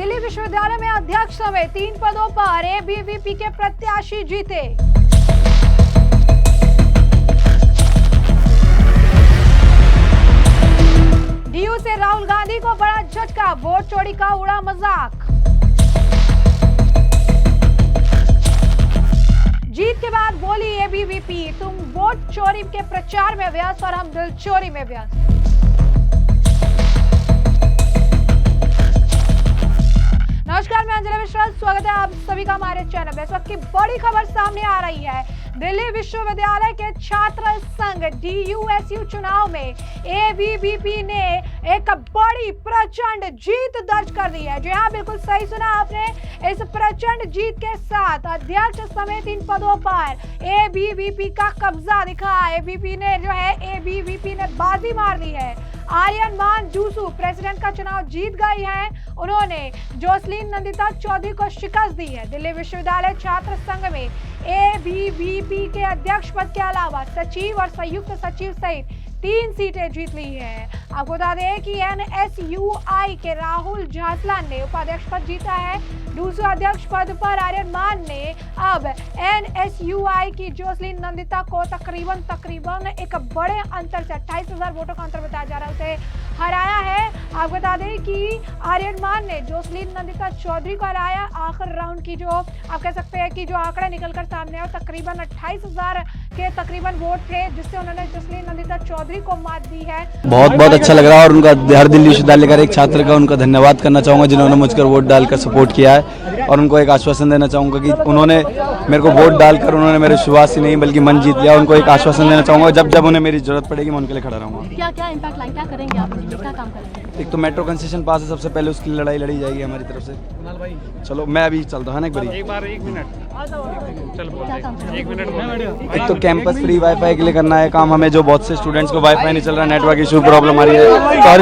दिल्ली विश्वविद्यालय में अध्यक्ष समेत 3 पदों पर एबीवीपी के प्रत्याशी जीते। डीयू से राहुल गांधी को बड़ा झटका, वोट चोरी का उड़ा मजाक। जीत के बाद बोली एबीवीपी, तुम वोट चोरी के प्रचार में व्यस्त और हम दिल चोरी में व्यस्त। नमस्कार, मैं अंजलि मिश्रा, स्वागत है आप सभी का हमारे चैनल में। इस वक्त की बड़ी खबर सामने आ रही है। दिल्ली विश्वविद्यालय के छात्र संघ डीयूएसयू चुनाव में एबीवीपी ने एक बड़ी प्रचंड जीत दर्ज कर दी है। जी हाँ, बिल्कुल सही सुना आपने। इस प्रचंड जीत के साथ अध्यक्ष समेत 3 पदों पर एबीवीपी का कब्जा दिखा। एबीवीपी ने बाजी मार दी है। आर्यन मान जूसू प्रेसिडेंट का चुनाव जीत गई है। उन्होंने जोसलीन नंदिता चौधरी को शिकस्त दी है। दिल्ली विश्वविद्यालय छात्र संघ में एबीवीपी के अध्यक्ष पद के अलावा सचिव और संयुक्त सचिव सहित 3 सीटें जीत ली है। आपको बता दें कि एनएसयूआई के राहुल झासलान ने उपाध्यक्ष पद जीता है। दूसरे अध्यक्ष पद पर आर्यन मान ने अब एनएसयूआई की जोसलीन नंदिता को तकरीबन एक बड़े अंतर से 28,000 वोटों का अंतर बताया जा रहा है उसे हराया है। आपको बता दें कि आर्यन मान ने जोसलीन नंदिता चौधरी को हराया। आखिर राउंड की जो आप कह सकते हैं कि जो आंकड़ा निकलकर सामने आया तकरीबन 28,000 के तकरीबन वोट थे, जिससे उन्होंने जोसलीन नंदिता चौधरी को मात दी है। बहुत अच्छा लग रहा है और उनका हर दिल्ली विश्वविद्यालय का एक छात्र का उनका धन्यवाद करना चाहूँगा जिन्होंने मुझकर वोट डालकर सपोर्ट किया है। और उनको एक आश्वासन देना चाहूँगा कि उन्होंने मेरे को वोट डालकर उन्होंने मेरे विश्वास ही नहीं बल्कि मन जीत लिया। उनको एक आश्वासन देना चाहूँगा, जब उन्हें मेरी जरूरत पड़ेगी मैं उनके लिए खड़ा रहूँगा। क्या इम्पैक्ट लाइन क्या करेंगे आप, क्या काम करेंगे? एक तो मेट्रो कंसेशन पास है, सबसे पहले उसकी लड़ाई लड़ी जाएगी हमारी तरफ से। चलो मैं अभी चलता हूँ ना एक मिनट। एक तो कैंपस फ्री वाईफाई के लिए करना है काम हमें, जो बहुत से स्टूडेंट्स को वाईफाई नहीं चल रहा, नेटवर्क इशू प्रॉब्लम आ रही है, तो हर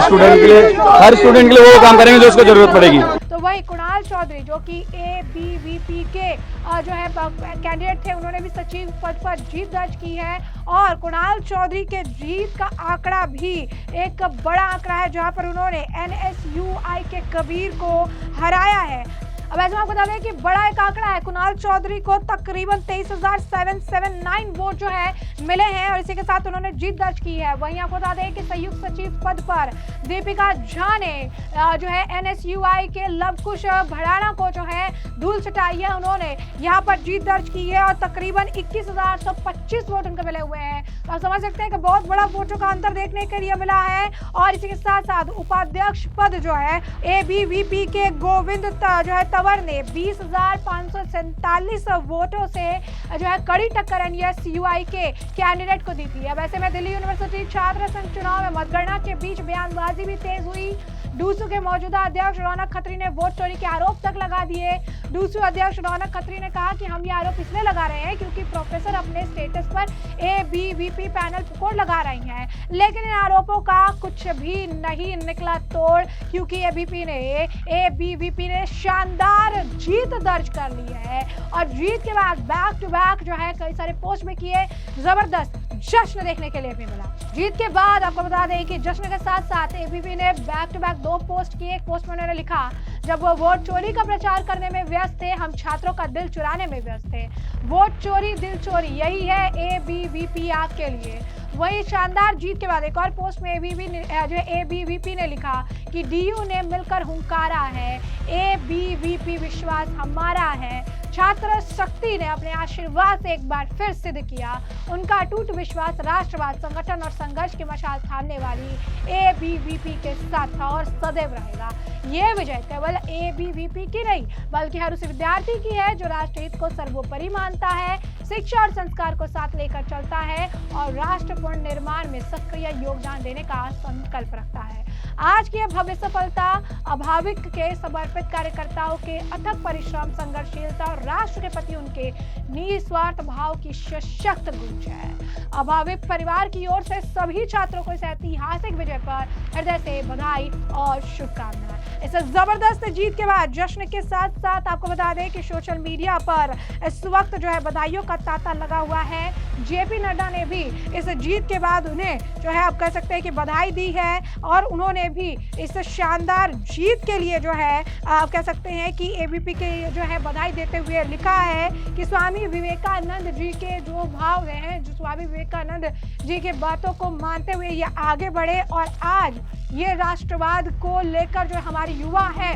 स्टूडेंट के लिए वो काम करेंगे जो उसको जरूरत पड़ेगी। तो वही कुणाल चौधरी जो कि एबीवीपी के जो है कैंडिडेट थे, उन्होंने भी सचिव पद पर जीत दर्ज की है। और कुणाल चौधरी के जीत का आंकड़ा भी एक बड़ा आंकड़ा है, जहां पर उन्होंने एनएसयूआई के कबीर को हराया है। अब ऐसे में आपको बता दें कि बड़ा एक आंकड़ा है। कुणाल चौधरी को तकरीबन 23,779 वोट जो है मिले हैं और इसी के साथ उन्होंने जीत दर्ज की है। वहीं आपको बता दें कि संयुक्त सचिव पद पर दीपिका झा ने जो है एनएसयूआई के लवकुश भड़ाना को जो है धूल चटाई है। उन्होंने यहाँ पर जीत दर्ज की है और तकरीबन 21,125 वोट उनको मिले हुए हैं। तो आप समझ सकते हैं कि बहुत बड़ा वोटों का अंतर देखने के लिए मिला है। और इसी के साथ साथ उपाध्यक्ष पद जो है एबीवीपी के गोविंद जो है तंवर ने 20,547 वोटों से जो है कड़ी टक्कर एनएसयूआई के कैंडिडेट को दी थी। अब ऐसे में दिल्ली यूनिवर्सिटी छात्र संघ चुनाव में मतगणना के बीच बयानबाजी भी तेज हुई। डूसू के मौजूदा अध्यक्ष रौनक खत्री ने वोट चोरी के आरोप तक लगा दिए। डूसू अध्यक्ष रौनक खत्री ने कहा कि हम ये आरोप इसलिए लगा रहे हैं क्योंकि प्रोफेसर अपने स्टेटस पर एबीवीपी पैनल को लगा रही हैं, लेकिन इन आरोपों का कुछ भी नहीं निकला तोड़, क्योंकि एबीवीपी ने शानदार जीत दर्ज कर ली है। और जीत के बाद बैक टू बैक जो है कई सारे पोस्ट भी किए, जबरदस्त जश्न देखने के लिए भी मिला। जीत के बाद आपको बता दें कि जश्न के साथ साथ एबीवीपी ने बैक टू बैक 2 पोस्ट किए। एक पोस्ट में उन्होंने लिखा, जब वो वोट चोरी का प्रचार करने में व्यस्त थे, हम छात्रों का दिल चुराने में व्यस्त थे। वोट चोरी दिल चोरी, यही है एबीवीपी आपके लिए। वही शानदार जीत के बाद एक और पोस्ट में एबीवीपी ने लिखा कि डीयू ने मिलकर हुंकारा है, एबीवीपी विश्वास हमारा है। छात्र शक्ति ने अपने आशीर्वाद से एक बार फिर सिद्ध किया उनका अटूट विश्वास राष्ट्रवाद, संगठन और संघर्ष की मशाल थामने वाली एबीवीपी के साथ था और सदैव रहेगा। ये विजय केवल एबीवीपी की नहीं बल्कि हर उस विद्यार्थी की है जो राष्ट्रहित को सर्वोपरि मानता है, शिक्षा और संस्कार को साथ लेकर चलता है और राष्ट्र निर्माण में सक्रिय योगदान देने का संकल्प रखता है। आज की भव्य सफलता अभाविक के समर्पित कार्यकर्ताओं के अथक परिश्रम, संघर्षशीलता और राष्ट्र के प्रति उनके निस्वार्थ भाव की सशक्त गूंज है। अभाविक परिवार की ओर से सभी छात्रों को इस ऐतिहासिक विजय पर हृदय से बधाई और शुभकामनाएं। इस जबरदस्त जीत के बाद जश्न के साथ साथ आपको बता दें कि सोशल मीडिया पर इस वक्त जो है बधाइयों का तांता लगा हुआ है। जेपी नड्डा ने भी इस जीत के बाद उन्हें जो है आप कह सकते हैं कि बधाई दी है और उन्होंने भी इस शानदार जीत के लिए जो है आप कह सकते हैं कि एबीपी के जो है बधाई देते हुए लिखा है कि स्वामी विवेकानंद जी के जो भाव हैं, जो स्वामी विवेकानंद जी के बातों को मानते हुए ये आगे बढ़े और आज ये राष्ट्रवाद को लेकर जो हमारे युवा है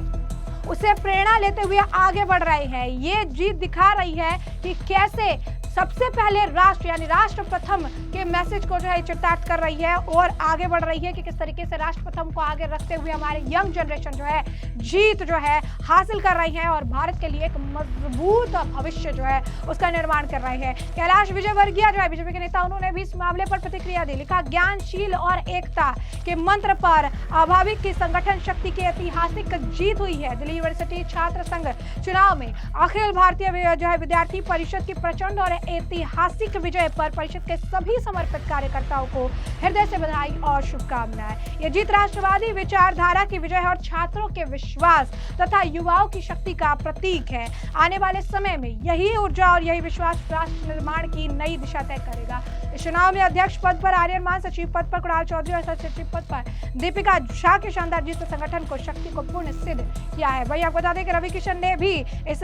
उसे प्रेरणा लेते हुए आगे बढ़ रहे हैं। ये जीत दिखा रही है कि कैसे सबसे पहले राष्ट्र यानी राष्ट्र प्रथम के मैसेज को जो है चितार्थ कर रही है और आगे बढ़ रही है कि किस तरीके से राष्ट्र प्रथम को आगे रखते हुए हमारे यंग जनरेशन जो है जीत जो है हासिल कर रही है और भारत के लिए एक मजबूत भविष्य जो है उसका निर्माण कर रहे हैं। कैलाश विजयवर्गीय जो है बीजेपी के नेता, उन्होंने भी इस मामले पर प्रतिक्रिया दी। लिखा, ज्ञानशील और एकता के मंत्र पर अभाविक की संगठन शक्ति की ऐतिहासिक जीत हुई है। दिल्ली यूनिवर्सिटी छात्र संघ चुनाव में अखिल भारतीय जो है विद्यार्थी परिषद की प्रचंड और ऐतिहासिक विजय पर परिषद के सभी समर्पित कार्यकर्ताओं को हृदय से बधाई और शुभकामनाएं। ये जीत राष्ट्रवादी विचारधारा की विजय और छात्रों के विश्वास तथा युवाओं की शक्ति का प्रतीक है। आने वाले समय में यही ऊर्जा और यही विश्वास राष्ट्र निर्माण की नई दिशा तय करेगा। इस चुनाव में अध्यक्ष पद पर आर्यन मान, सचिव पद पर कुणाल चौधरी और सचिव पद पर दीपिका शाह के शानदार जीत से संगठन को शक्ति को पूर्ण सिद्ध किया है। वही आपको बता दें कि रवि किशन ने भी इस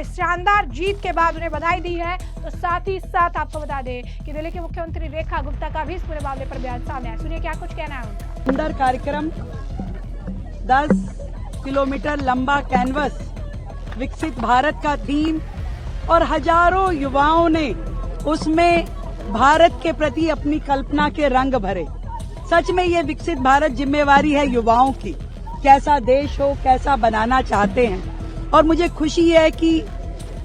शानदार जीत के बाद उन्हें बधाई दी है। तो साथ ही साथ आपको बता दें कि दिल्ली के मुख्यमंत्री रेखा गुप्ता का भी इस पूरे मामले पर बयान सामने आया। सुनिए क्या कुछ कहना है उनका। सुंदर कार्यक्रम, 10 किलोमीटर लंबा कैनवस, विकसित भारत का थीम और हजारों युवाओं ने उसमें भारत के प्रति अपनी कल्पना के रंग भरे। सच में ये विकसित भारत जिम्मेवारी है युवाओं की, कैसा देश हो, कैसा बनाना चाहते हैं। और मुझे खुशी है कि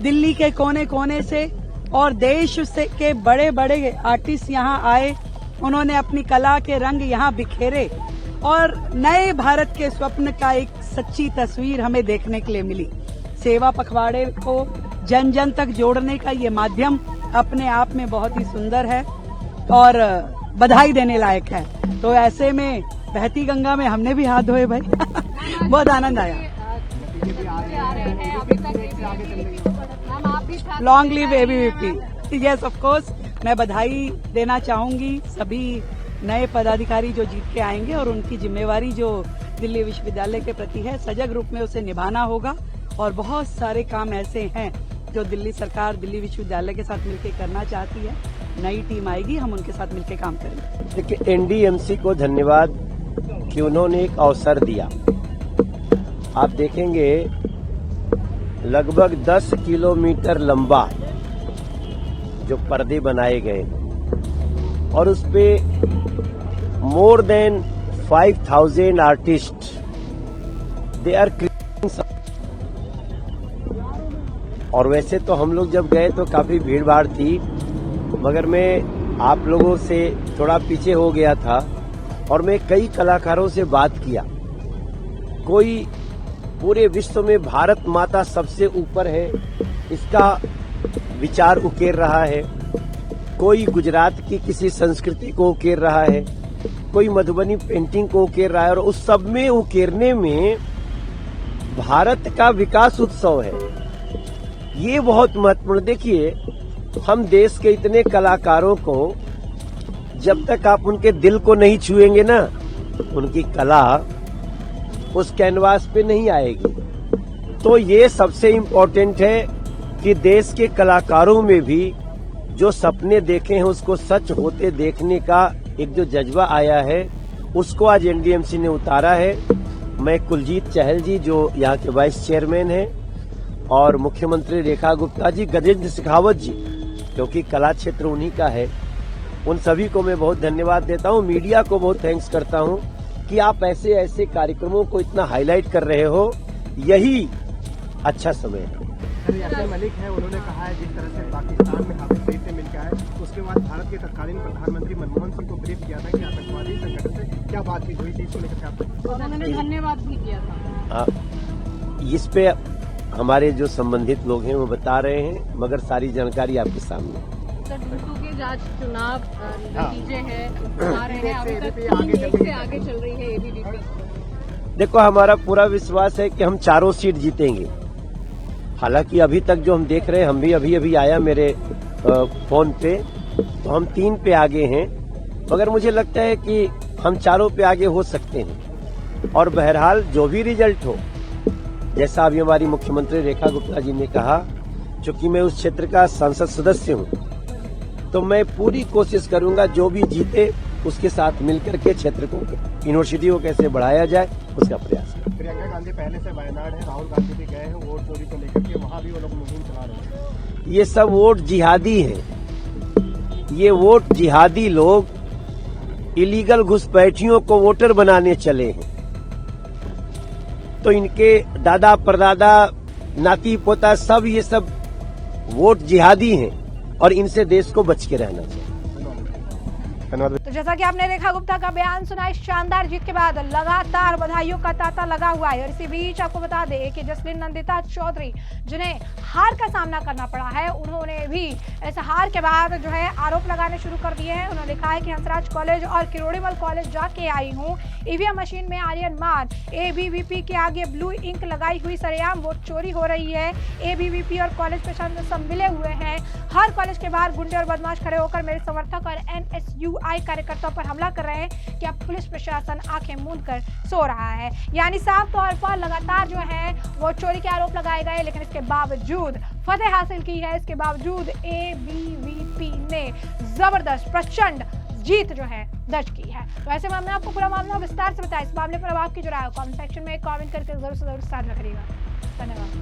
दिल्ली के कोने कोने से और देश से के बड़े बड़े आर्टिस्ट यहाँ आए, उन्होंने अपनी कला के रंग यहाँ बिखेरे और नए भारत के स्वप्न का एक सच्ची तस्वीर हमें देखने के लिए मिली। सेवा पखवाड़े को जन जन तक जोड़ने का ये माध्यम अपने आप में बहुत ही सुंदर है और बधाई देने लायक है। तो ऐसे में बहती गंगा में हमने भी हाथ धोए भाई बहुत आनंद आया। Long live ABVP. Yes of course, मैं बधाई देना चाहूंगी सभी नए पदाधिकारी जो जीत के आएंगे और उनकी जिम्मेवारी जो दिल्ली विश्वविद्यालय के प्रति है सजग रूप में उसे निभाना होगा। और बहुत सारे काम ऐसे हैं जो दिल्ली सरकार दिल्ली विश्वविद्यालय के साथ मिलकर करना चाहती है। नई टीम आएगी, हम उनके साथ मिलकर काम करेंगे। देखिए, एनडीएमसी को धन्यवाद कि उन्होंने एक अवसर दिया। आप देखेंगे लगभग 10 किलोमीटर लंबा जो पर्दे बनाए गए और उस पे more than 5000 artist they are creating. और वैसे तो हम लोग जब गए तो काफी भीड़ भाड़ थी, मगर मैं आप लोगों से थोड़ा पीछे हो गया था और मैं कई कलाकारों से बात किया। कोई पूरे विश्व में भारत माता सबसे ऊपर है इसका विचार उकेर रहा है, कोई गुजरात की किसी संस्कृति को उकेर रहा है, कोई मधुबनी पेंटिंग को उकेर रहा है। और उस सब में उकेरने में भारत का विकास उत्सव है, ये बहुत महत्वपूर्ण। देखिए, हम देश के इतने कलाकारों को जब तक आप उनके दिल को नहीं छुएंगे ना, उनकी कला उस कैनवास पे नहीं आएगी। तो ये सबसे इम्पोर्टेंट है कि देश के कलाकारों में भी जो सपने देखे हैं उसको सच होते देखने का एक जो जज्बा आया है, उसको आज एनडीएमसी ने उतारा है। मैं कुलजीत चहल जी जो यहाँ के वाइस चेयरमैन हैं और मुख्यमंत्री रेखा गुप्ता जी, गजेंद्र शेखावत जी, क्योंकि कला क्षेत्र उन्हीं का है, उन सभी को मैं बहुत धन्यवाद देता हूँ। मीडिया को बहुत थैंक्स करता हूँ कि आप ऐसे ऐसे कार्यक्रमों को इतना हाईलाइट कर रहे हो, यही अच्छा समय है। यासिर मलिक है, उन्होंने कहा है जिस तरह से पाकिस्तान में हाफिज सईद से मिलकर आए, उसके बाद भारत के तत्कालीन प्रधानमंत्री मनमोहन सिंह को ब्रीफ किया था कि आतंकवादी संगठन से क्या बातचीत हुई थी, इसको लेकर उन्होंने धन्यवाद भी किया था। इस पे हमारे जो संबंधित लोग हैं वो बता रहे हैं, मगर सारी जानकारी आपके सामने। सर, के जांच चुनाव नतीजे हैं, आ रहे हैं, अभी तक 3 से आगे चल रही है एबीवीपी। देखो, हमारा पूरा विश्वास है कि हम चारों सीट जीतेंगे। हालांकि अभी तक जो हम देख रहे हैं, हम भी अभी आया मेरे फोन पे, तो हम 3 पे आगे हैं, मगर मुझे लगता है कि हम चारों पे आगे हो सकते हैं। और बहरहाल जो भी रिजल्ट हो, जैसा अभी हमारी मुख्यमंत्री रेखा गुप्ता जी ने कहा, चूंकि मैं उस क्षेत्र का संसद सदस्य हूं, तो मैं पूरी कोशिश करूंगा जो भी जीते उसके साथ मिलकर के क्षेत्र को, यूनिवर्सिटी को कैसे बढ़ाया जाए, उसका प्रयास करें। प्रियंका गांधी पहले से वायनाड है, राहुल गांधी भी गए हैं वोट चोरी को लेकर के, वहां भी वो लोग मुहिम चला रहे हैं। ये सब वोट जिहादी है। ये वोट जिहादी लोग इलीगल घुसपैठियों को वोटर बनाने चले हैं। तो इनके दादा परदादा नाती पोता सब ये सब वोट जिहादी हैं और इनसे देश को बच के रहना चाहिए। धन्यवाद। तो जैसा कि आपने रेखा गुप्ता का बयान सुना, इस शानदार जीत के बाद लगातार बधाइयों का तांता लगा हुआ है। और इसी बीच आपको बता दें कि जसलीन नंदिता चौधरी, जिन्हें हार का सामना करना पड़ा है, उन्होंने भी इस हार के बाद जो है आरोप लगाने शुरू कर दिए हैं। उन्होंने लिखा है कि हंसराज कॉलेज और किरोड़ीमल कॉलेज जाके आई हूँ, ईवीएम मशीन में आर्यन मार, एबीवीपी के आगे ब्लू इंक लगाई हुई सरेआम वोट चोरी हो रही है। एबीवीपी और कॉलेज प्रशासन सब मिले हुए हैं। हर कॉलेज के बाहर गुंडे और बदमाश खड़े होकर मेरे समर्थक और एनएसयूआई कार्यकर्ताओं पर हमला कर रहे हैं कि अब पुलिस प्रशासन आंखें मूंद कर सो रहा है। यानी साफ तौर पर लगातार जो है वो चोरी के आरोप लगाए गए, लेकिन इसके बावजूद फतेह हासिल की है। इसके बावजूद एबीवीपी ने जबरदस्त प्रचंड जीत जो है दर्ज की है। तो ऐसे मामले में आपको पूरा मामला विस्तार से बताया। इस मामले पर अब आपकी जो राय है कमेंट सेक्शन में कमेंट करके जरूर से जरूर साझा करिएगा। धन्यवाद।